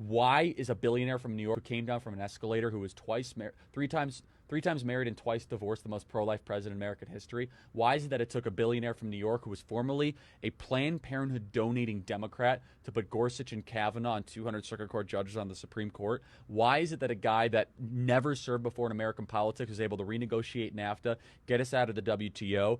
Why is a billionaire from New York who came down from an escalator, who was three times married and twice divorced, the most pro-life president in American history? Why is it that it took a billionaire from New York who was formerly a Planned Parenthood donating Democrat to put Gorsuch and Kavanaugh and 200 Circuit Court judges on the Supreme Court? Why is it that a guy that never served before in American politics was able to renegotiate NAFTA, get us out of the WTO,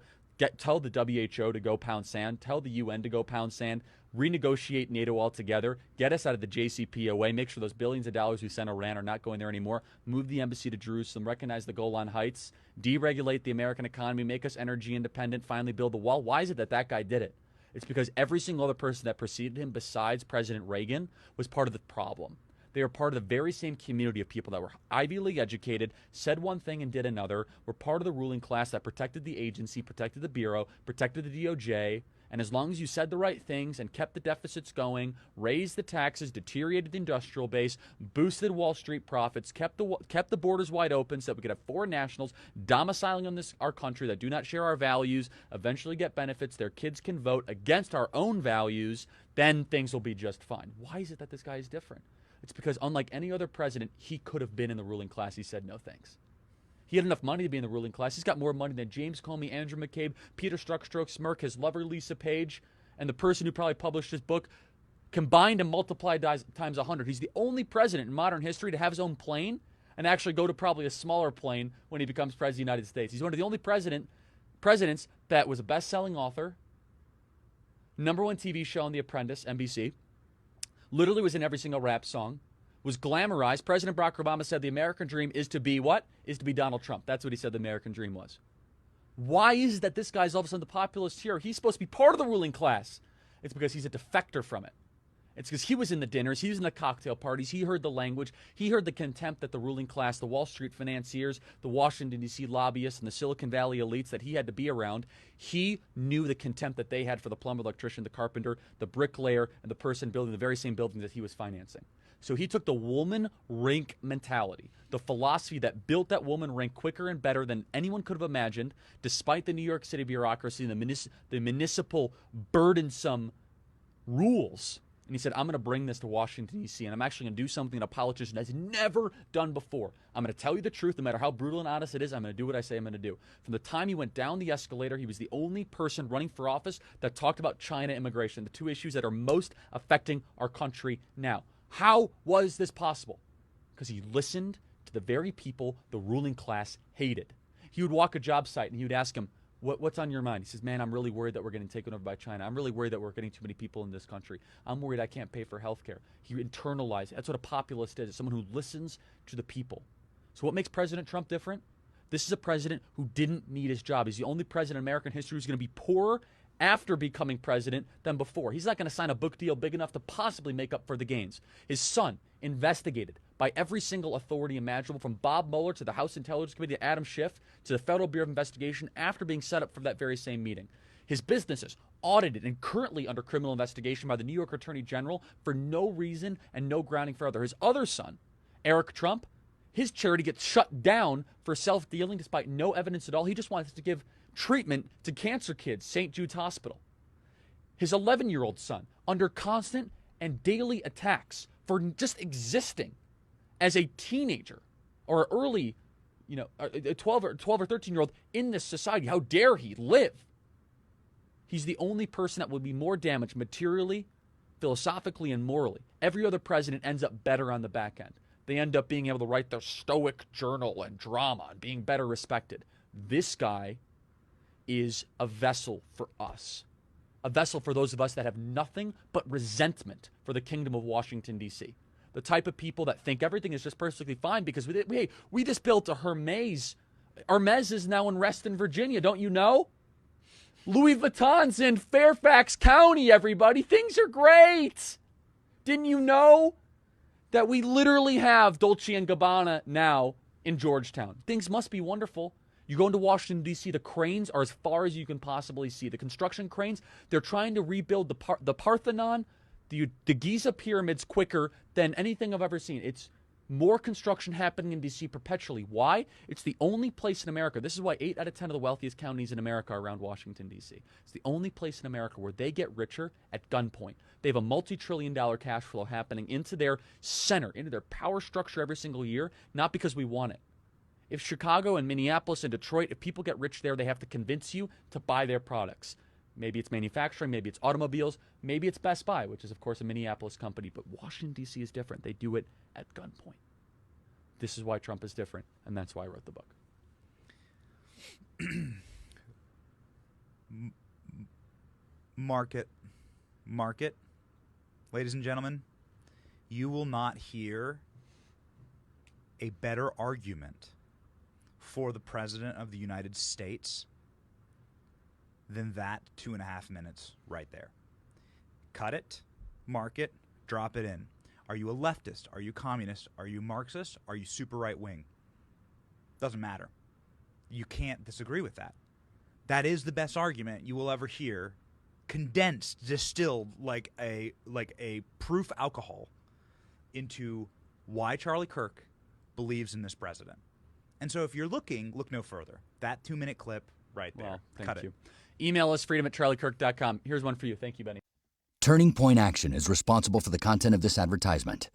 tell the WHO to go pound sand, tell the UN to go pound sand, renegotiate NATO altogether, get us out of the JCPOA, make sure those billions of dollars we sent Iran are not going there anymore, move the embassy to Jerusalem, recognize the Golan Heights, deregulate the American economy, make us energy independent, finally build the wall? Why is it that that guy did it? It's because every single other person that preceded him besides President Reagan was part of the problem. They were part of the very same community of people that were Ivy League educated, said one thing and did another, were part of the ruling class that protected the agency, protected the Bureau, protected the DOJ. And as long as you said the right things and kept the deficits going, raised the taxes, deteriorated the industrial base, boosted Wall Street profits, kept the borders wide open so that we could have foreign nationals domiciling in our country that do not share our values, eventually get benefits, their kids can vote against our own values, then things will be just fine. Why is it that this guy is different? It's because unlike any other president, he could have been in the ruling class. He said no thanks. He had enough money to be in the ruling class. He's got more money than James Comey, Andrew McCabe, Peter Strzok, Smirk, his lover Lisa Page, and the person who probably published his book combined and multiplied times 100. He's the only president in modern history to have his own plane and actually go to probably a smaller plane when he becomes president of the United States. He's one of the only presidents that was a best-selling author, #1 TV show on The Apprentice, NBC, literally was in every single rap song, was glamorized. President Barack Obama said the American dream is to be what? Is to be Donald Trump. That's what he said the American dream was. Why is it that this guy's all of a sudden the populist hero? He's supposed to be part of the ruling class. It's because he's a defector from it. It's because he was in the dinners, he was in the cocktail parties, he heard the language, he heard the contempt that the ruling class, the Wall Street financiers, the Washington, D.C. lobbyists, and the Silicon Valley elites that he had to be around. He knew the contempt that they had for the plumber, electrician, the carpenter, the bricklayer, and the person building the very same building that he was financing. So he took the woman rink mentality, the philosophy that built that woman rink quicker and better than anyone could have imagined, despite the New York City bureaucracy and the municipal burdensome rules. And he said, I'm going to bring this to Washington, D.C., and I'm actually going to do something that a politician has never done before. I'm going to tell you the truth, no matter how brutal and honest it is. I'm going to do what I say I'm going to do. From the time he went down the escalator, he was the only person running for office that talked about China immigration, the two issues that are most affecting our country now. How was this possible? Because he listened to the very people the ruling class hated. He would walk a job site and he would ask him, what's on your mind? He says, man, I'm really worried that we're getting taken over by China. I'm really worried that we're getting too many people in this country. I'm worried I can't pay for health care. He internalized it. That's what a populist is. It's someone who listens to the people. So what makes President Trump different? This is a president who didn't need his job. He's the only president in American history who's going to be poorer after becoming president than before. He's not going to sign a book deal big enough to possibly make up for the gains. His son, investigated by every single authority imaginable, from Bob Mueller to the House Intelligence Committee to Adam Schiff to the Federal Bureau of Investigation, after being set up for that very same meeting. His businesses audited and currently under criminal investigation by the New York Attorney General for no reason and no grounding further. His other son, Eric Trump, his charity gets shut down for self-dealing despite no evidence at all. He just wants to give treatment to cancer kids, St. Jude's Hospital. His 11-year-old son, under constant and daily attacks for just existing as a teenager or early, a 12 or 13-year-old in this society. How dare he live? He's the only person that will be more damaged materially, philosophically, and morally. Every other president ends up better on the back end. They end up being able to write their stoic journal and drama and being better respected. This guy is a vessel for us. A vessel for those of us that have nothing but resentment for the kingdom of Washington, D.C. The type of people that think everything is just perfectly fine because we just built a Hermes. Hermes is now in Reston, Virginia. Don't you know? Louis Vuitton's in Fairfax County, everybody. Things are great. Didn't you know that we literally have Dolce & Gabbana now in Georgetown? Things must be wonderful. You go into Washington, D.C., the cranes are as far as you can possibly see. The construction cranes, they're trying to rebuild the Parthenon, the Giza pyramids quicker than anything I've ever seen. It's More construction happening in D.C. perpetually. Why? It's the only place in America. This is why 8 out of 10 of the wealthiest counties in America are around Washington, D.C. It's the only place in America where they get richer at gunpoint. They have a multi-trillion-dollar cash flow happening into their center, into their power structure every single year, not because we want it. If Chicago and Minneapolis and Detroit, if people get rich there, they have to convince you to buy their products. Maybe it's manufacturing, maybe it's automobiles, maybe it's Best Buy, which is, of course, a Minneapolis company. But Washington, D.C. is different. They do it at gunpoint. This is why Trump is different, and that's why I wrote the book. Market. Ladies and gentlemen, you will not hear a better argument for the President of the United States than that 2.5 minutes right there. Cut it, mark it, drop it in. Are you a leftist? Are you communist? Are you Marxist? Are you super right-wing? Doesn't matter. You can't disagree with that. That is the best argument you will ever hear, condensed, distilled like a proof alcohol into why Charlie Kirk believes in this president. And so if you're looking, look no further. That 2-minute clip right there. Well, thank Cut you. it. Email us, freedom@charliekirk.com. Here's one for you. Thank you, Benny. Turning Point Action is responsible for the content of this advertisement.